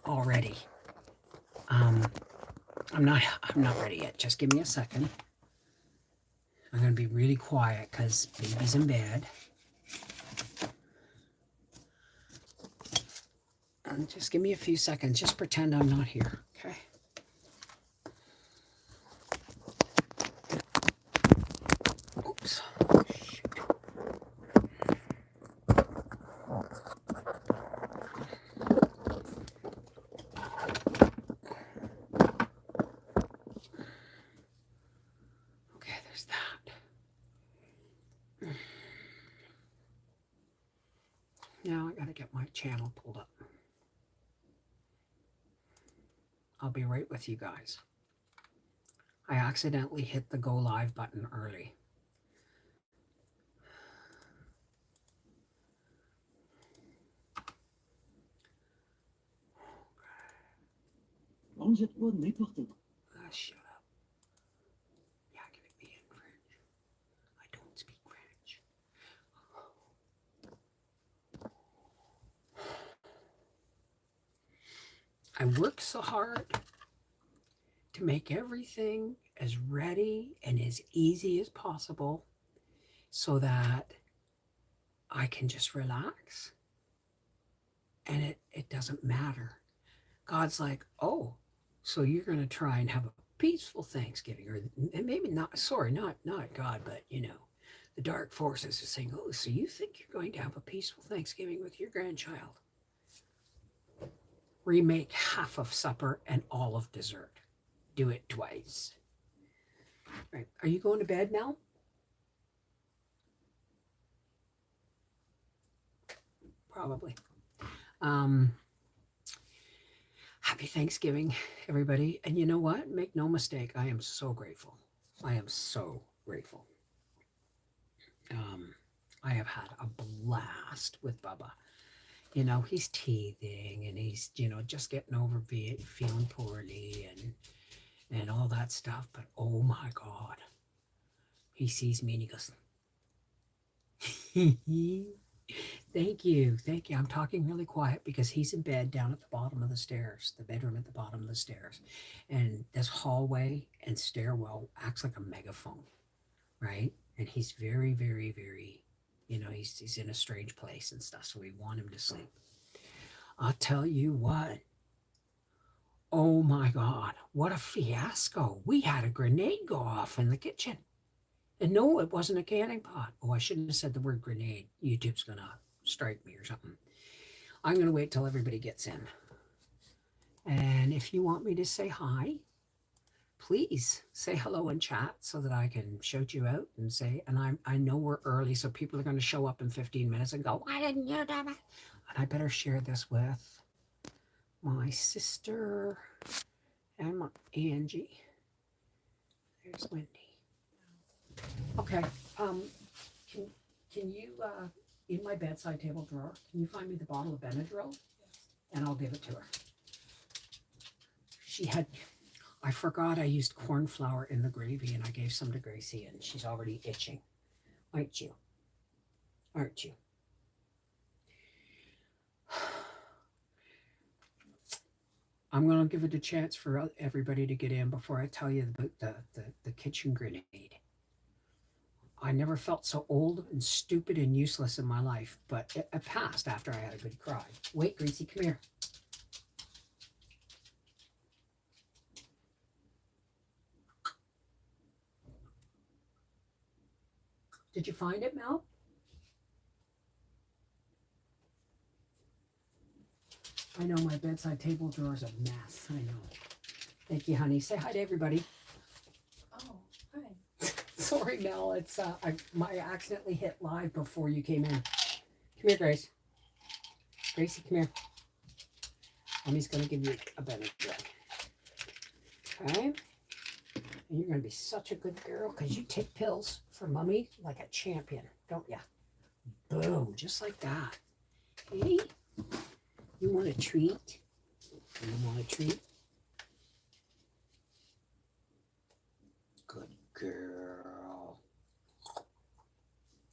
already. Um, I'm not ready yet. Just give me a second. I'm going to be really quiet because baby's in bed. And just give me a few seconds. Just pretend I'm not here, okay? Oops. Okay, there's that. Now I got to get my channel pulled up. I'll be right with you guys. I accidentally hit the go live button early. Shut up. Yeah, give it me in French. I don't speak French. I work so hard to make everything as ready and as easy as possible so that I can just relax and it doesn't matter. God's like, oh, so you're going to try and have a peaceful Thanksgiving, or and maybe not, sorry, not God, but the dark forces are saying, oh, so you think you're going to have a peaceful Thanksgiving with your grandchild? Remake half of supper and all of dessert. Do it twice. Right. Are you going to bed now? Probably. Happy Thanksgiving, everybody. And you know what? Make no mistake, I am so grateful. I am so grateful. I have had a blast with Bubba. He's teething and he's, just getting over feeling poorly and all that stuff. But oh my God, he sees me and he goes, thank you. Thank you. I'm talking really quiet because he's in bed down at the bottom of the stairs, the bedroom at the bottom of the stairs. And this hallway and stairwell acts like a megaphone, right? And he's very, very, very, he's in a strange place and stuff. So we want him to sleep. I'll tell you what. Oh my God, what a fiasco. We had a grenade go off in the kitchen. And no, it wasn't a canning pot. Oh, I shouldn't have said the word grenade. YouTube's going to strike me or something. I'm going to wait till everybody gets in. And if you want me to say hi, please say hello in chat so that I can shout you out and say, and I know we're early, so people are going to show up in 15 minutes and go, why didn't you do that? And I better share this with my sister and my Angie. There's Wendy. Okay. Can you, in my bedside table drawer, can you find me the bottle of Benadryl? Yes. And I'll give it to her. I forgot I used corn flour in the gravy and I gave some to Gracie and she's already itching. Aren't you? Aren't you? I'm going to give it a chance for everybody to get in before I tell you about the kitchen grenade. I never felt so old and stupid and useless in my life, but it passed after I had a good cry. Wait, Gracie, come here. Did you find it, Mel? I know my bedside table drawer is a mess. I know. Thank you, honey. Say hi to everybody. Oh, hi. Sorry, Mel. It's I accidentally hit live before you came in. Come here, Grace. Gracie, come here. Mommy's gonna give you a Benadryl. Okay. And you're gonna be such a good girl because you take pills for Mommy like a champion, don't ya? Boom, just like that. Hey, you want a treat? You want a treat? Good girl.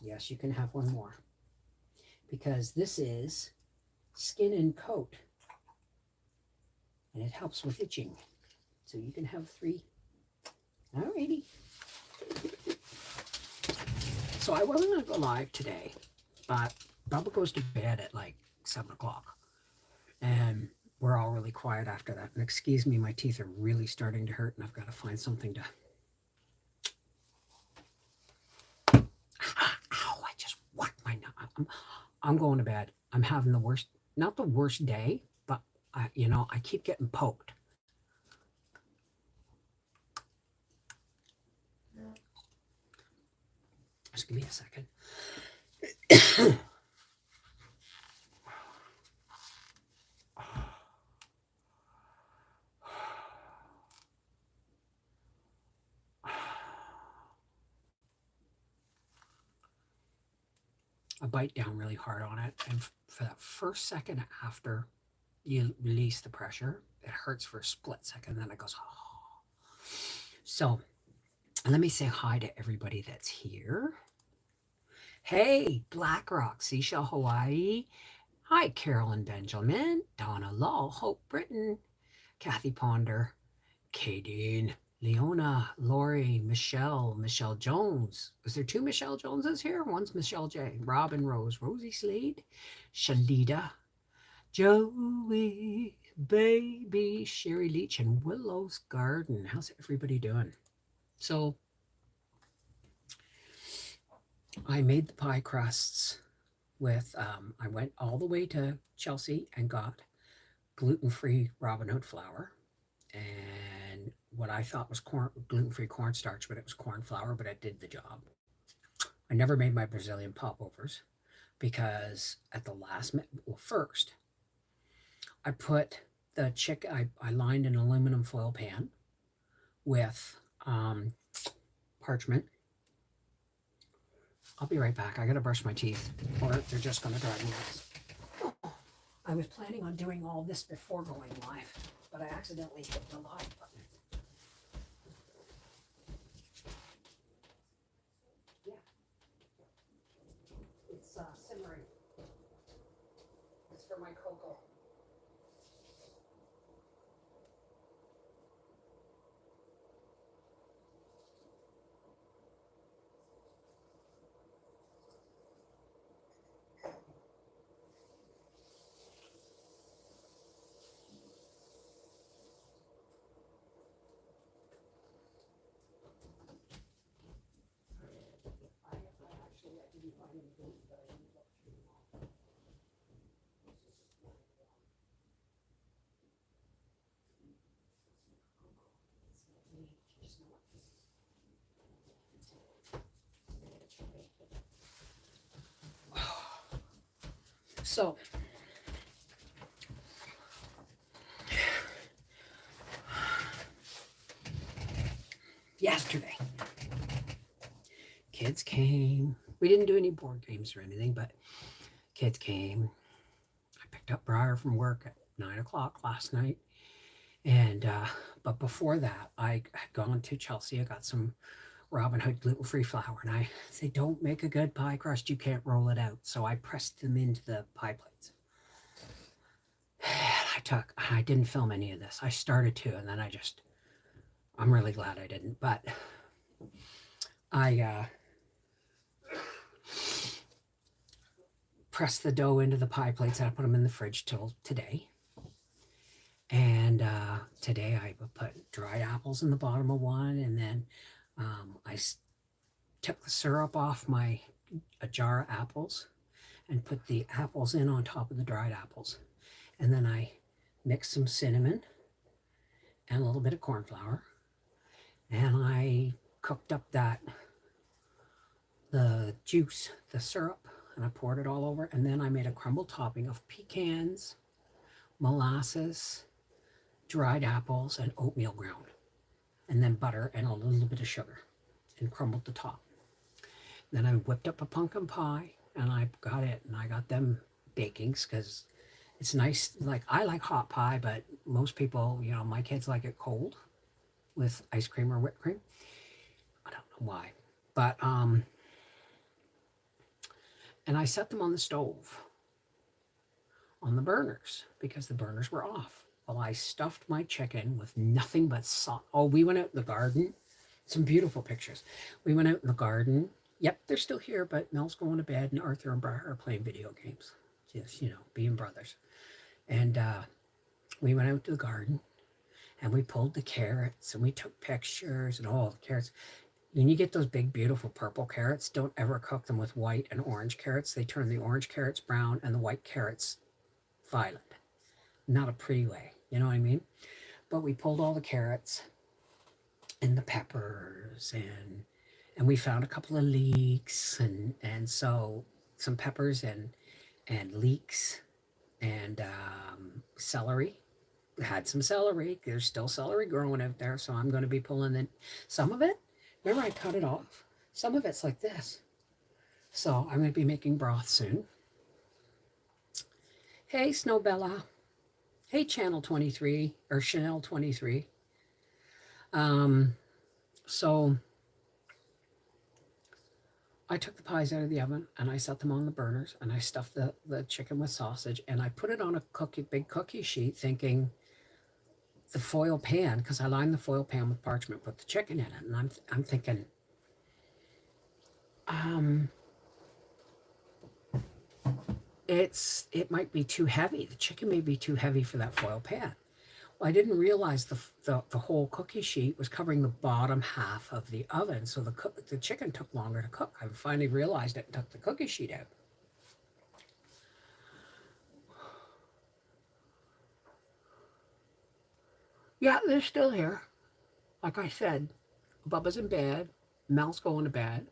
Yes, you can have one more. Because this is Skin and Coat. and it helps with itching. So you can have 3. Alrighty. So I wasn't going to go live today, but Bubba goes to bed at like 7 o'clock. And we're all really quiet after that. And excuse me, my teeth are really starting to hurt, and I've got to find something to. Ow, I just whacked my nose. I'm going to bed. I'm having the worst, not the worst day, but I keep getting poked. Just give me a second. I bite down really hard on it, and for that first second after you release the pressure, it hurts for a split second, then it goes, oh. So let me say hi to everybody that's here. Hey, BlackRock, Seashell, Hawaii. Hi, Carolyn Benjamin, Donna Law, Hope Britton, Kathy Ponder, Kadeen, Leona, Lori, Michelle Jones. Is there 2 Michelle Joneses here? One's Michelle J. Robin Rose, Rosie Slade, Shalita, Joey, Baby, Sherry Leach, and Willow's Garden. How's everybody doing? So I made the pie crusts with, I went all the way to Chelsea and got gluten-free Robin Hood flour and what I thought was gluten-free cornstarch, but it was corn flour, but it did the job. I never made my Brazilian popovers because at the last minute, well, first, I put the chicken, I lined an aluminum foil pan with parchment. I'll be right back. I got to brush my teeth or they're just going to drive me nuts. I was planning on doing all this before going live, but I accidentally hit the live button. Yeah. It's simmering. It's for my cocoa. So, yesterday, kids came. We didn't do any board games or anything, but kids came. I picked up Briar from work at 9 o'clock last night. And, but before that, I had gone to Chelsea. I got some Robin Hood gluten-free flour, and I say, don't make a good pie crust, you can't roll it out. So I pressed them into the pie plates. I didn't film any of this. I started to, and then I'm really glad I didn't, but I pressed the dough into the pie plates and I put them in the fridge till today. And today I put dried apples in the bottom of one, and then I took the syrup off a jar of apples and put the apples in on top of the dried apples. And then I mixed some cinnamon and a little bit of corn flour. And I cooked up the juice, the syrup, and I poured it all over. And then I made a crumble topping of pecans, molasses, dried apples, and oatmeal ground. And then butter and a little bit of sugar, and crumbled the top. Then I whipped up a pumpkin pie, and I got them bakings because it's nice. Like, I like hot pie, but most people, my kids like it cold with ice cream or whipped cream. I don't know why, but and I set them on the stove on the burners because the burners were off. Well, I stuffed my chicken with nothing but salt. Oh, we went out in the garden. Some beautiful pictures. We went out in the garden. Yep, they're still here, but Mel's going to bed, and Arthur and Briar are playing video games. Just, being brothers. And we went out to the garden, and we pulled the carrots, and we took pictures, and all the carrots. When you get those big, beautiful purple carrots, don't ever cook them with white and orange carrots. They turn the orange carrots brown and the white carrots violet. Not a pretty way, you know what I mean? But we pulled all the carrots and the peppers, and we found a couple of leeks, and so some peppers and leeks and celery. Had some celery. There's still celery growing out there, so I'm going to be pulling some of it. Remember, I cut it off. Some of it's like this. So I'm going to be making broth soon. Hey, Snowbella. Hey, Channel 23 or Chanel 23. So I took the pies out of the oven and I set them on the burners, and I stuffed the chicken with sausage, and I put it on a big cookie sheet, thinking the foil pan, because I lined the foil pan with parchment, put the chicken in it, and I'm thinking, it might be too heavy. The chicken may be too heavy for that foil pan. Well, I didn't realize the whole cookie sheet was covering the bottom half of the oven, so the chicken took longer to cook. I finally realized it and took the cookie sheet out. Yeah, they're still here. Like I said, Bubba's in bed, Mel's going to bed,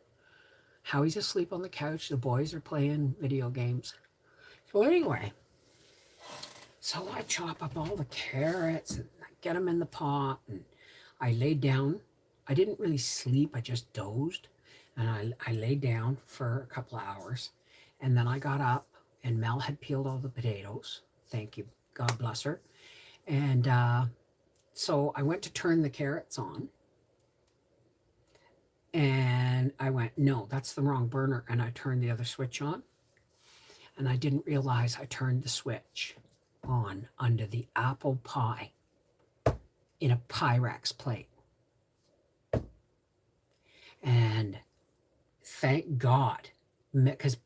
Howie's asleep on the couch, the boys are playing video games. So anyway, so I chop up all the carrots and I get them in the pot, and I laid down. I didn't really sleep, I just dozed, and I laid down for a couple of hours, and then I got up, and Mel had peeled all the potatoes. Thank you, God bless her. And so I went to turn the carrots on, and I went, no, that's the wrong burner, and I turned the other switch on, and I didn't realize I turned the switch on under the apple pie in a Pyrex plate. And thank God, because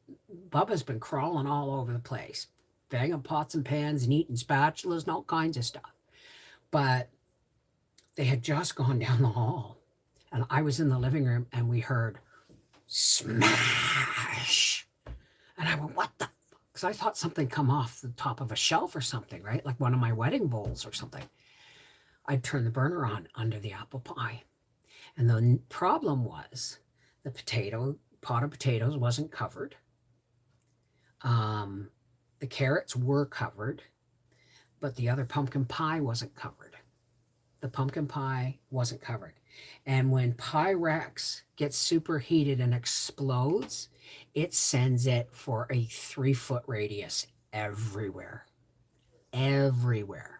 Bubba's been crawling all over the place, banging pots and pans and eating spatulas and all kinds of stuff. But they had just gone down the hall, and I was in the living room, and we heard smash. And I went, what the fuck? Because I thought something come off the top of a shelf or something, right? Like one of my wedding bowls or something. I'd turn the burner on under the apple pie. And the problem was the pot of potatoes wasn't covered. The carrots were covered, but the other pumpkin pie wasn't covered. The pumpkin pie wasn't covered. And when Pyrex gets superheated and explodes, it sends it for a 3-foot radius everywhere. Everywhere.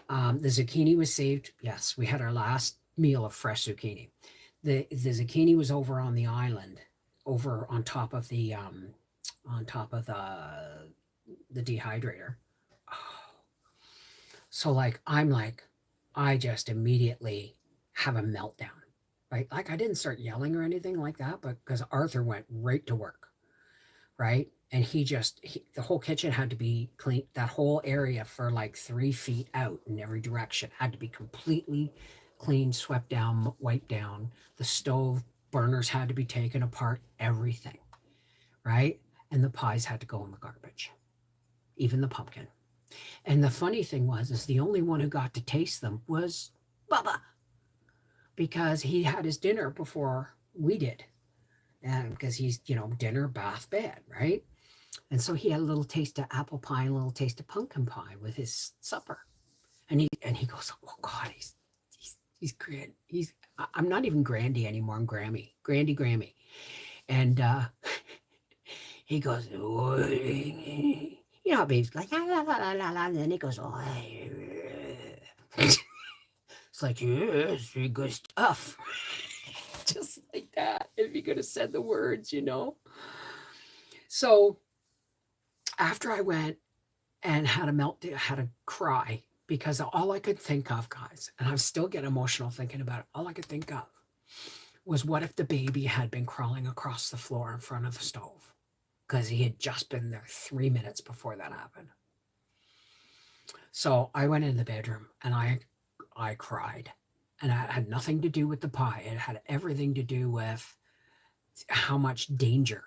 The zucchini was saved. Yes, we had our last meal of fresh zucchini. The zucchini was over on the island, over on top of the dehydrator. Oh. So I just immediately have a meltdown, right? Like I didn't start yelling or anything like that, but because Arthur went right to work, right? And the whole kitchen had to be clean. That whole area for like 3 feet out in every direction had to be completely cleaned, swept down, wiped down. The stove burners had to be taken apart, everything, right? And the pies had to go in the garbage, even the pumpkin. And the funny thing is the only one who got to taste them was Bubba, because he had his dinner before we did. And because he's, dinner, bath, bed, right? And so he had a little taste of apple pie and a little taste of pumpkin pie with his supper. And he goes, oh God, he's grand. I'm not even Grandy anymore. I'm Grammy. Grammy. And he goes, baby's like, la, la, la, la, la, and then he goes, oh, it's like, yes, very good stuff. Just like that. If you could have said the words, So after I went and had a meltdown, had a cry, because all I could think of, guys, and I'm still getting emotional thinking about it, all I could think of was what if the baby had been crawling across the floor in front of the stove? Because he had just been there 3 minutes before that happened. So I went in the bedroom and I cried. And it had nothing to do with the pie. It had everything to do with how much danger,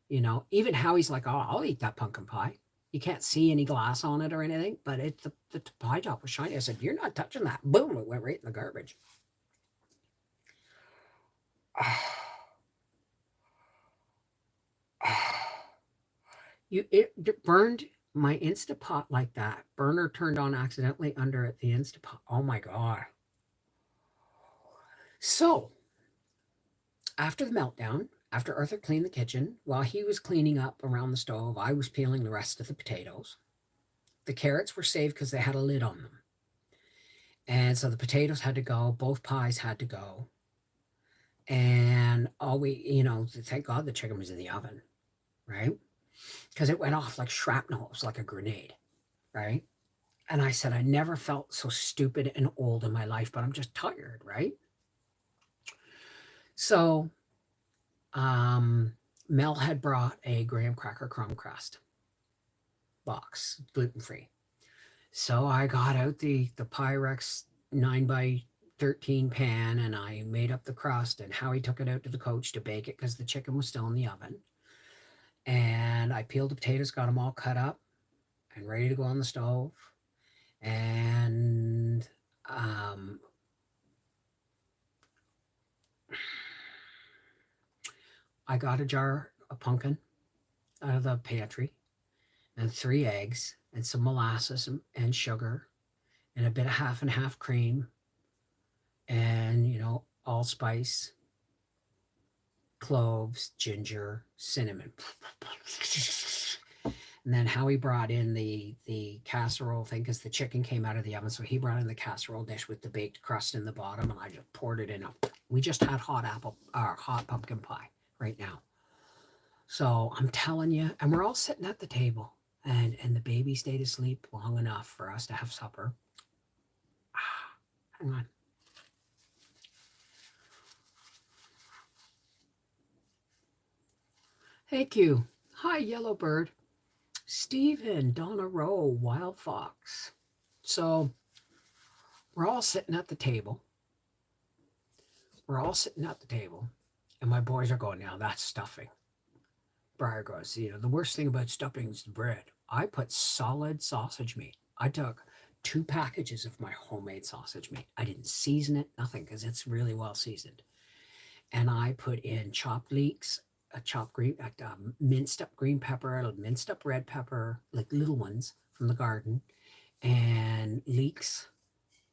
even Howie's like, oh, I'll eat that pumpkin pie. You can't see any glass on it or anything, but the pie top was shiny. I said, you're not touching that. Boom, it went right in the garbage. It burned my Instapot like that. Burner turned on accidentally under the Instapot. Oh my God. So after the meltdown, after Arthur cleaned the kitchen, while he was cleaning up around the stove, I was peeling the rest of the potatoes. The carrots were saved because they had a lid on them. And so the potatoes had to go, both pies had to go. And thank God the chicken was in the oven, right? Because it went off like shrapnel. It was like a grenade, right? And I said, I never felt so stupid and old in my life, but I'm just tired, right? So Mel had brought a graham cracker crumb crust box, gluten-free. So I got out the Pyrex 9x13 pan and I made up the crust, and Howie took it out to the coach to bake it because the chicken was still in the oven. And I peeled the potatoes, got them all cut up and ready to go on the stove. And I got a jar of pumpkin out of the pantry and 3 eggs and some molasses and sugar and a bit of half and half cream and, allspice, cloves, ginger, cinnamon. And then Howie brought in the casserole thing because the chicken came out of the oven. So he brought in the casserole dish with the baked crust in the bottom, and I just poured it in. We just had hot pumpkin pie right now. So I'm telling you, and we're all sitting at the table, and the baby stayed asleep long enough for us to have supper. Hang on. Thank you. Hi, Yellowbird. Stephen, Donna Rowe, Wild Fox. So we're all sitting at the table. And my boys are going, now that's stuffing. Briar goes, the worst thing about stuffing is the bread. I put solid sausage meat. I took 2 packages of my homemade sausage meat. I didn't season it, nothing, because it's really well seasoned. And I put in chopped leeks, minced up green pepper, minced up red pepper, like little ones from the garden, and leeks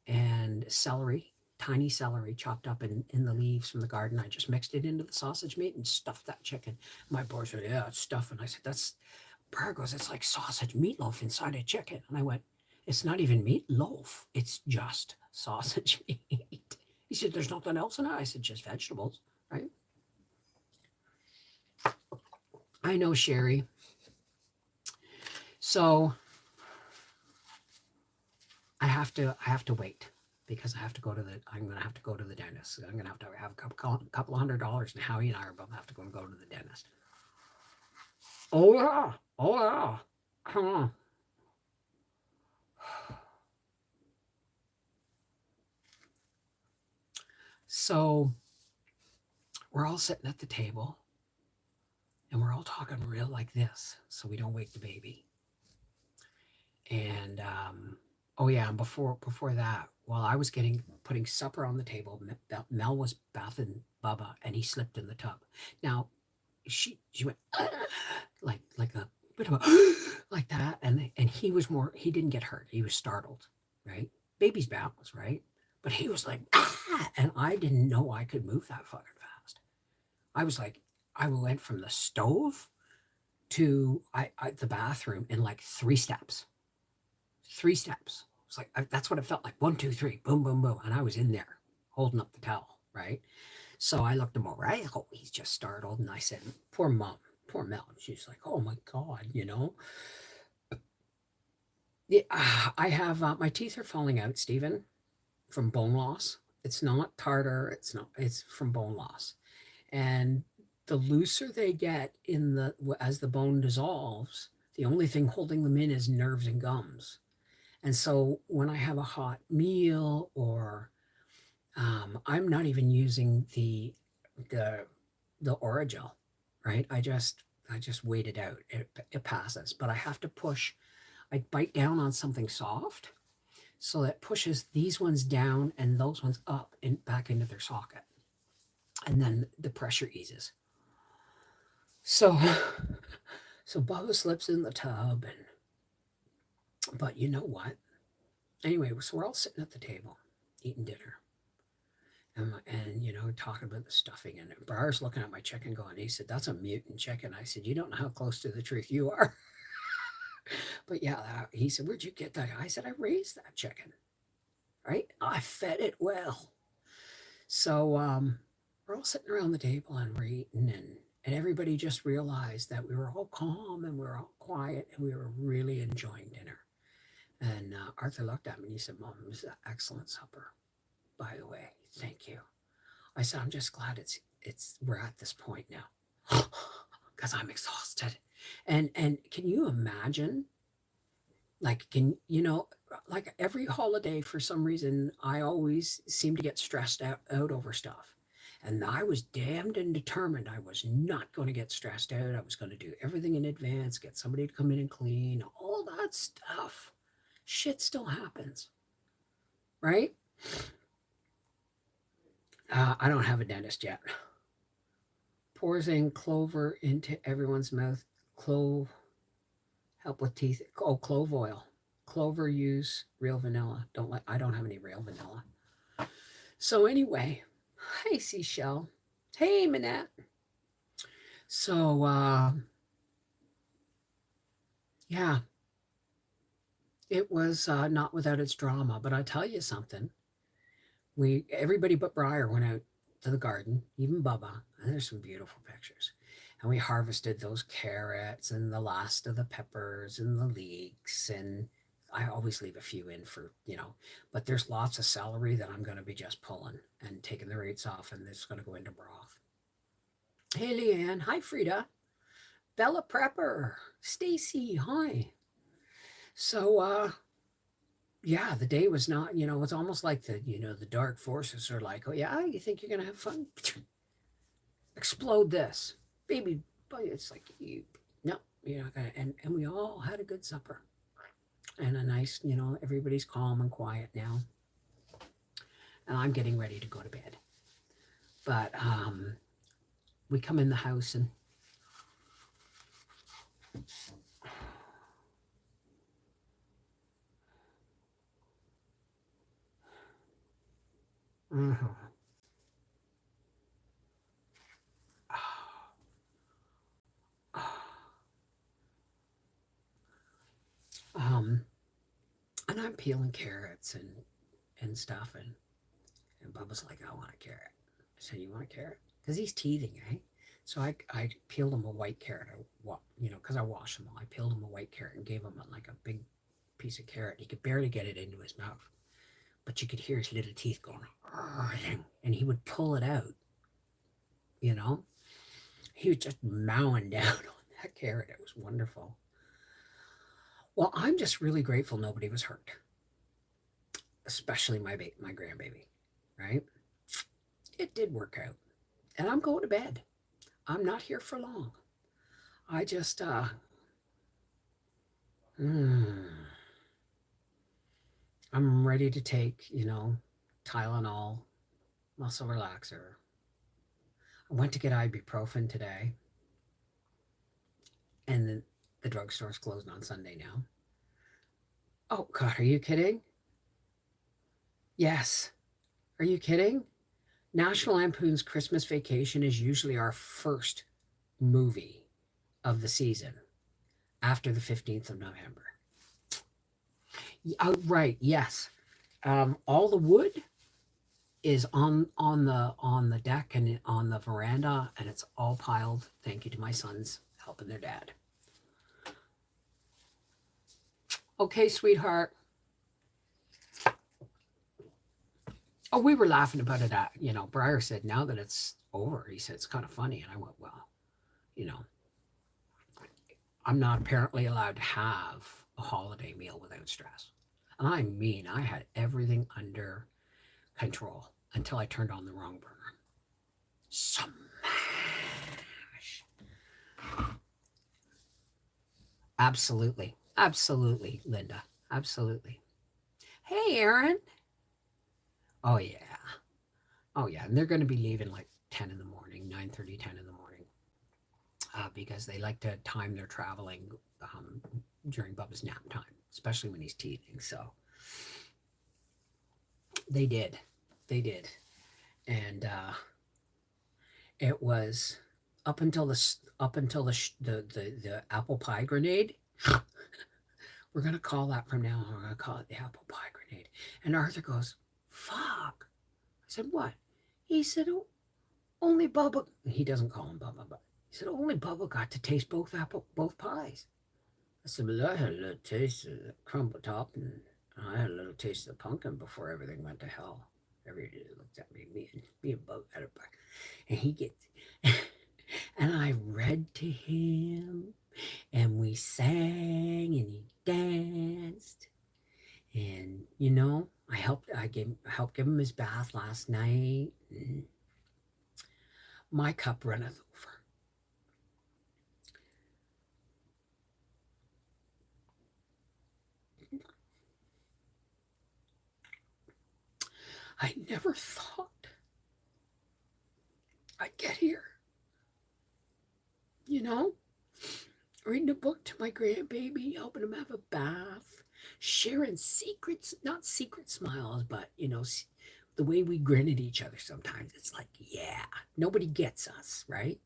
and celery, tiny celery chopped up in the leaves from the garden. I just mixed it into the sausage meat and stuffed that chicken. My boys said, yeah, it's stuffing. I said, Briar goes, it's like sausage meatloaf inside a chicken. And I went, it's not even meatloaf. It's just sausage meat. He said, there's nothing else in it. I said, just vegetables, right? I know, Sherry. So I have to wait because I'm going to have to go to the dentist. I'm going to have a couple $100, and Howie and I are both have to go to the dentist. Oh yeah. Come on. So we're all sitting at the table and we're all talking real like this so we don't wake the baby. And and before that, while I was putting supper on the table, Mel was bathing Bubba and he slipped in the tub. Now she went like a bit of a like that, and he didn't get hurt. He was startled, right? Baby's bounce, right? But he was like, and I didn't know I could move that fucking fast. I was like, I went from the stove to the bathroom in like 3 steps. 3 steps. It's like that's what it felt like. 1, 2, 3, boom, boom, boom, and I was in there holding up the towel, right? So I looked him over. He's just startled, and I said, "Poor mom, poor Mel." And she's like, "Oh my God, I have my teeth are falling out, Stephen, from bone loss. It's not tartar. It's not. It's from bone loss, and the looser they get in the as the bone dissolves, the only thing holding them in is nerves and gums. And so when I have a hot meal, or I'm not even using the the Oragel, right? I just wait it out. It passes, but I have to push. I bite down on something soft, so that pushes these ones down and those ones up and back into their socket, and then the pressure eases. So, so Bubba slips in the tub, but you know what? Anyway, so we're all sitting at the table eating dinner, and talking about the stuffing, and Briar's looking at my chicken going, he said, that's a mutant chicken. I said, you don't know how close to the truth you are. But yeah, he said, where'd you get that? I said, I raised that chicken, right? I fed it well. So we're all sitting around the table and we're eating, and everybody just realized that we were all calm and we were all quiet and we were really enjoying dinner. And Arthur looked at me and he said, Mom, it was an excellent supper, by the way. Thank you. I said, I'm just glad we're at this point now, because I'm exhausted. And can you imagine, like, like every holiday, for some reason, I always seem to get stressed out over stuff. And I was damned and determined I was not going to get stressed out. I was going to do everything in advance, get somebody to come in and clean, all that stuff. Shit still happens, right? I don't have a dentist yet. Pours in clover into everyone's mouth. Clove, help with teeth. Oh, clove oil. Clover, use real vanilla. I don't have any real vanilla. So anyway, hey Seashell. Hey Manette. So yeah, it was not without its drama, but I'll tell you something. Everybody but Briar went out to the garden, even Bubba, and there's some beautiful pictures. And we harvested those carrots and the last of the peppers and the leeks, and I always leave a few in for, but there's lots of celery that I'm going to be just pulling and taking the roots off, and it's going to go into broth. Hey, Leanne. Hi, Frida. Bella Prepper. Stacy. Hi. So, yeah, the day was not, it's almost like the dark forces are like, oh, yeah, you think you're going to have fun? Explode this. Baby, it's like, no, you're not going to. And we all had a good supper. And a nice, everybody's calm and quiet now. And I'm getting ready to go to bed. But we come in the house and and I'm peeling carrots and stuff, and Bubba's like, I want a carrot. I said, you want a carrot? Because he's teething, eh? So I peeled him a white carrot, because I washed them all. I peeled him a white carrot and gave him like a big piece of carrot. He could barely get it into his mouth, but you could hear his little teeth going, and he would pull it out. He was just mowing down on that carrot. It was wonderful. Well, I'm just really grateful nobody was hurt, especially my grandbaby, right? It did work out, and I'm going to bed. I'm not here for long. I just I'm ready to take, Tylenol, muscle relaxer. I went to get ibuprofen today, and the drugstore's closed on Sunday now. Oh, God, are you kidding? Yes. Are you kidding? National Lampoon's Christmas Vacation is usually our first movie of the season after the 15th of November. Oh, right, yes. All the wood is on the deck and on the veranda, and it's all piled. Thank you to my sons helping their dad. Okay, sweetheart. Oh, we were laughing about it at, Briar said, now that it's over, he said, it's kind of funny. And I went, well, you know, I'm not apparently allowed to have a holiday meal without stress. And I mean, I had everything under control until I turned on the wrong burner. Smash. Absolutely. Absolutely, Linda. Absolutely. Hey, Aaron. Oh, yeah. Oh, yeah. And they're going to be leaving like 10 in the morning, 9:30, 10 in the morning, because they like to time their traveling during Bubba's nap time, especially when he's teething. So they did. They did. And it was up until the apple pie grenade. We're going to call that from now on. We're going to call it the apple pie grenade. And Arthur goes, fuck. I said, what? He said, oh, only Bubba. He doesn't call him Bubba, but he said, only Bubba got to taste both pies. I said, well, I had a little taste of the crumble top, and I had a little taste of the pumpkin before everything went to hell. Everybody looked at me and Bubba had a pie. And he gets, and I read to him, and we sang, and he danced. And I helped give him his bath last night. And my cup runneth over. I never thought I'd get here. Reading a book to my grandbaby, helping him have a bath, sharing secrets, not secret smiles, but, the way we grin at each other sometimes. It's like, yeah, nobody gets us, right?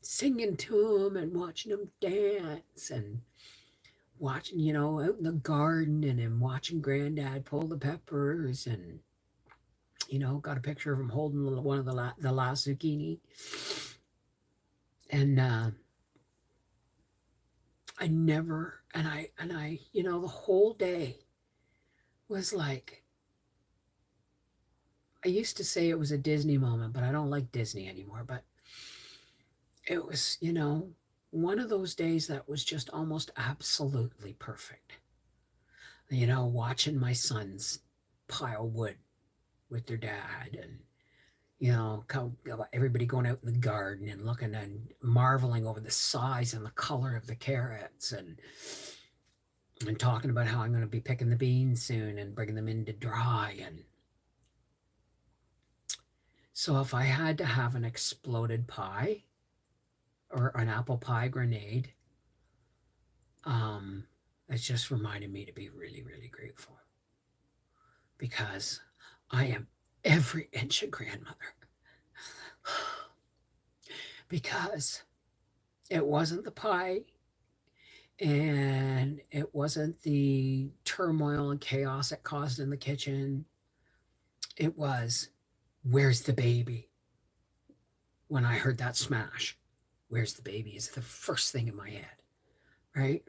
Singing to him and watching him dance and watching, out in the garden and then watching Granddad pull the peppers and, got a picture of him holding one of the last zucchini. And I the whole day was like, I used to say it was a Disney moment, but I don't like Disney anymore. But it was, one of those days that was just almost absolutely perfect. Watching my sons pile wood with their dad and, everybody going out in the garden and looking and marveling over the size and the color of the carrots and talking about how I'm going to be picking the beans soon and bringing them in to dry. And so if I had to have an exploded pie or an apple pie grenade, it's just reminded me to be really, really grateful because I am every inch a grandmother. Because it wasn't the pie and it wasn't the turmoil and chaos it caused in the kitchen. It was, where's the baby? When I heard that smash, where's the baby is the first thing in my head, right?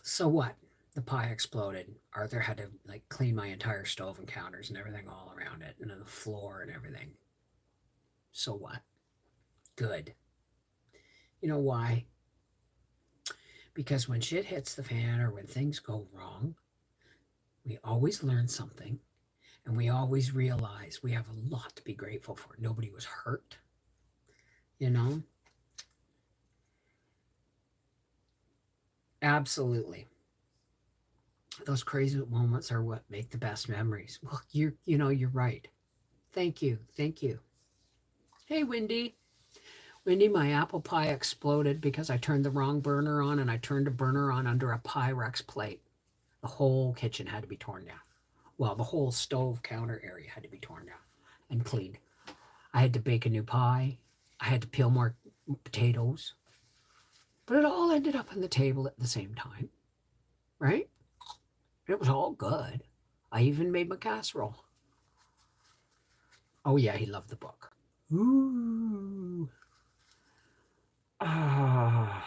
So what? The pie exploded. Arthur had to clean my entire stove and counters and everything all around it and on the floor and everything. So what? Good. You know why? Because when shit hits the fan or when things go wrong, we always learn something and we always realize we have a lot to be grateful for. Nobody was hurt, Absolutely. Those crazy moments are what make the best memories. Well, you're right. Thank you. Thank you. Hey, Wendy. Wendy, my apple pie exploded because I turned the wrong burner on and I turned a burner on under a Pyrex plate. The whole kitchen had to be torn down. Well, the whole stove counter area had to be torn down and cleaned. I had to bake a new pie. I had to peel more potatoes. But it all ended up on the table at the same time, right? It was all good. I even made my casserole. Oh, yeah, he loved the book. Ooh. Ah.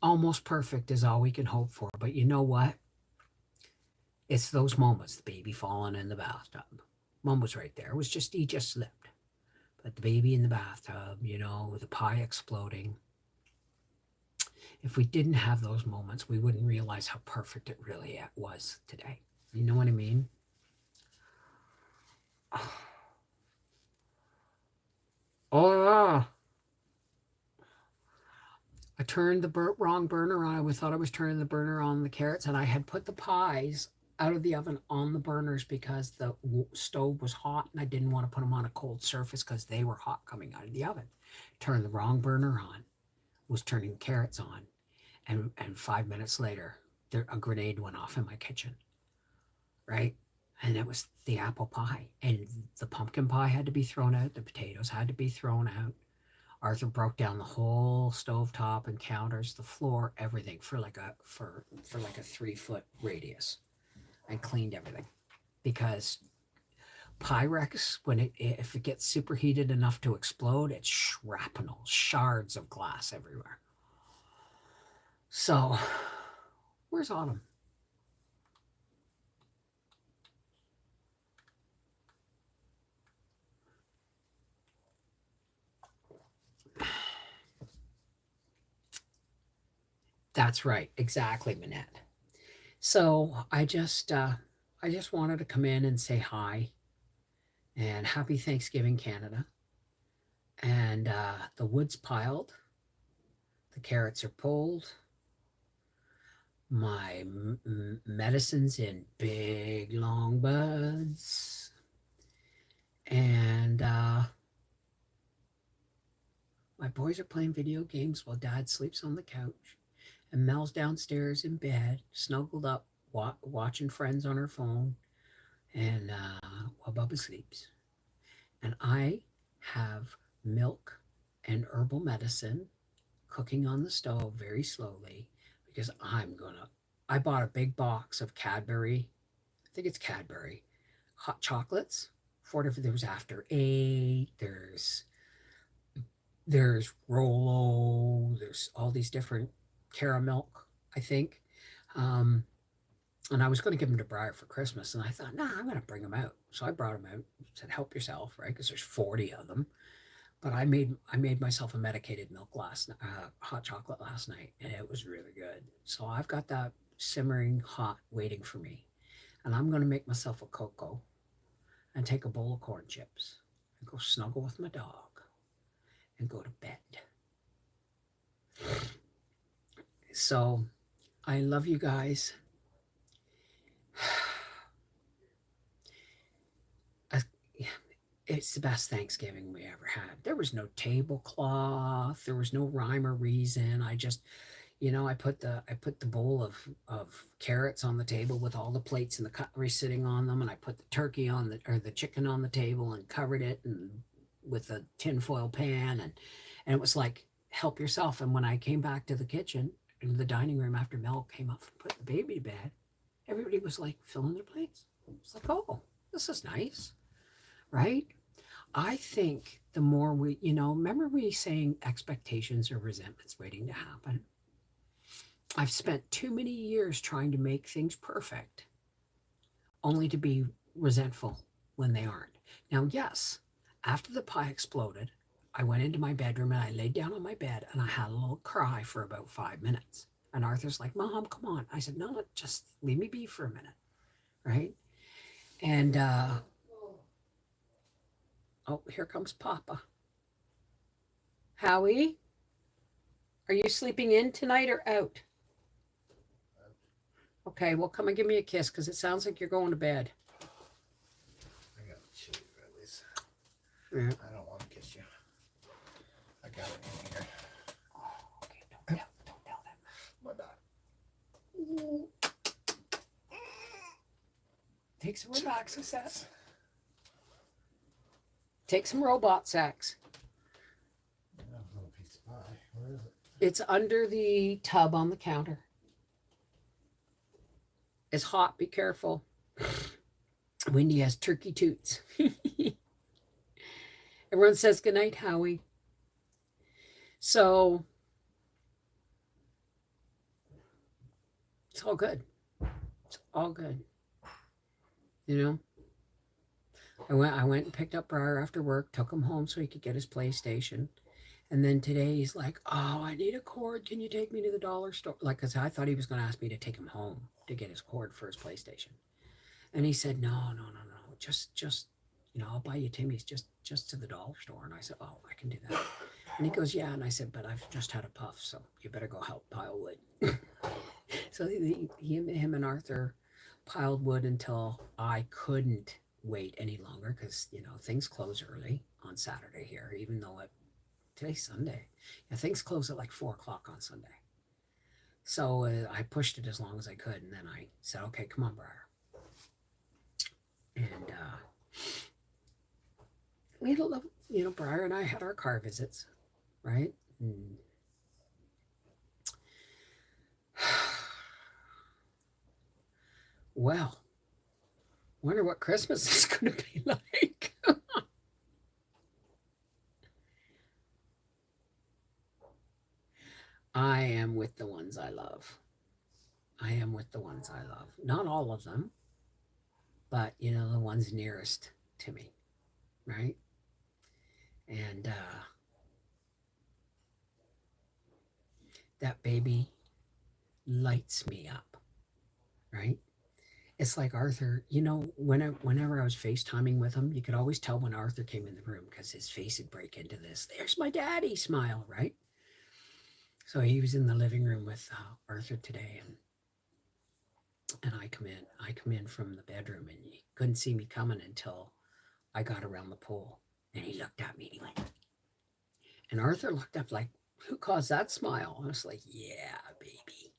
almost perfect is all we can hope for. But you know what? It's those moments, the baby falling in the bathtub. Mom was right there. It was just, he just slipped. But the baby in the bathtub, you know, the pie exploding. If we didn't have those moments, we wouldn't realize how perfect it really was today. You know what I mean? Oh, yeah. I turned the wrong burner on. I thought I was turning the burner on the carrots, and I had put the pies out of the oven on the burners because the stove was hot, and I didn't want to put them on a cold surface because they were hot coming out of the oven. Turned the wrong burner on, was turning carrots on, and 5 minutes later, a grenade went off in my kitchen, right? And it was the apple pie, and the pumpkin pie had to be thrown out. The potatoes had to be thrown out. Arthur broke down the whole stovetop and counters, the floor, everything for like a 3-foot radius. I cleaned everything because Pyrex, if it gets superheated enough to explode, it's shrapnel, shards of glass everywhere. So, where's Autumn? That's right, exactly, Manette. So I just wanted to come in and say hi and happy Thanksgiving, Canada. And the wood's piled, the carrots are pulled, my medicine's in big long buds, and my boys are playing video games while Dad sleeps on the couch, and Mel's downstairs in bed, snuggled up, watching Friends on her phone, and while Bubba sleeps. And I have milk and herbal medicine cooking on the stove very slowly because I bought a big box of Cadbury, I think it's Cadbury, hot chocolates. 4 different, there was After 8, there's Rolo, there's all these different caramel, I think. And I was going to give them to Briar for Christmas, and I thought, nah, I'm going to bring them out. So I brought them out, said, help yourself, right? Because there's 40 of them. But I made myself a medicated milk hot chocolate last night, and it was really good. So I've got that simmering hot waiting for me. And I'm going to make myself a cocoa and take a bowl of corn chips and go snuggle with my dog and go to bed. So I love you guys. It's the best Thanksgiving we ever had. There was no tablecloth. There was no rhyme or reason. I just, I put the bowl of carrots on the table with all the plates and the cutlery sitting on them, and I put the turkey the chicken on the table and covered it and with a tinfoil pan, and it was like, help yourself. And when I came back to the kitchen in the dining room after Mel came up and put the baby to bed, everybody was like filling their plates. It's like, oh, this is nice, right? I think the more we, remember we saying expectations or resentments waiting to happen? I've spent too many years trying to make things perfect, only to be resentful when they aren't. Now, yes, after the pie exploded, I went into my bedroom and I laid down on my bed and I had a little cry for about 5 minutes. And Arthur's like, Mom, come on. I said, no, just leave me be for a minute, right? And, oh, here comes Papa. Howie, are you sleeping in tonight or out? Okay, well, come and give me a kiss because it sounds like you're going to bed. I got to chill you at least. Yeah. I don't want to kiss you. I got it in here. Oh, okay, don't tell them. My bad. Take some Relaxo-Sex. Take some robot sex. Yeah, a little piece of pie. Where is it? It's under the tub on the counter. It's hot. Be careful. Wendy has turkey toots. Everyone says goodnight, Howie. So It's all good. It's all good. You know, I went and picked up Briar after work, took him home so he could get his PlayStation. And then today he's like, "Oh, I need a cord. Can you take me to the dollar store?" Like, cause I thought he was going to ask me to take him home to get his cord for his PlayStation. And he said, "No, no, no, no. Just, I'll buy you Timmy's just to the dollar store." And I said, "Oh, I can do that." And he goes, "Yeah." And I said, "But I've just had a puff, so you better go help pile wood." So him and Arthur piled wood until I couldn't wait any longer because things close early on Saturday here, even though today's Sunday. Yeah, things close at like 4 o'clock on Sunday. So I pushed it as long as I could, and then I said, "Okay, come on, Briar." And we had a love, Briar and I had our car visits, right? And well, wonder what Christmas is going to be like. I am with the ones I love. I am with the ones I love. Not all of them, but the ones nearest to me, right? And that baby lights me up, right? It's like Arthur, whenever I was FaceTiming with him, you could always tell when Arthur came in the room because his face would break into this, "There's my daddy" smile, right? So he was in the living room with Arthur today, and I come in from the bedroom, and he couldn't see me coming until I got around the pool, and he looked at me and he went, and Arthur looked up like, "Who caused that smile?" I was like, "Yeah, baby."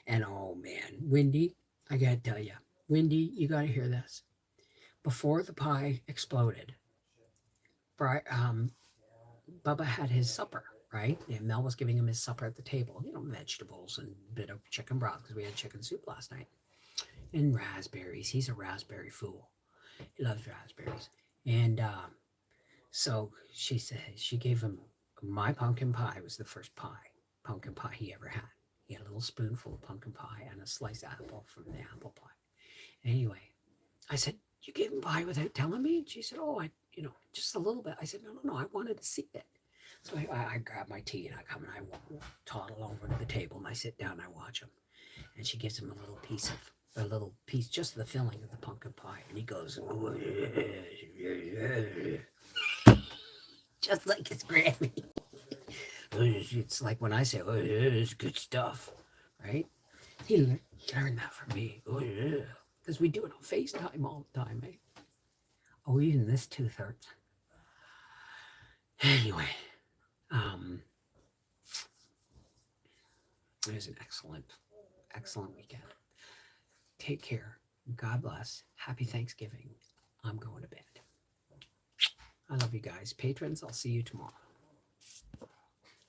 And oh man, Wendy, I gotta tell you, Wendy, you gotta hear this. Before the pie exploded, Bubba had his supper, right? And Mel was giving him his supper at the table, vegetables and a bit of chicken broth because we had chicken soup last night. And raspberries. He's a raspberry fool. He loves raspberries. And so she said, she gave him my pumpkin pie. It was the first pumpkin pie he ever had. He had a little spoonful of pumpkin pie and a sliced apple from the apple pie. Anyway, I said, "You gave him pie without telling me?" And she said, "Oh, just a little bit." I said, No, I wanted to see it." So I grab my tea and I come and I toddle over to the table and I sit down and I watch him. And she gives him a little piece, just the filling of the pumpkin pie. And he goes, just like his Grammy. It's like when I say, "Oh, yeah, it's good stuff," right? He learned that from me. "Oh, yeah." Because we do it on FaceTime all the time, eh? Oh, even this tooth hurts. Anyway, it was an excellent weekend. Take care. God bless. Happy Thanksgiving. I'm going to bed. I love you guys. Patrons, I'll see you tomorrow.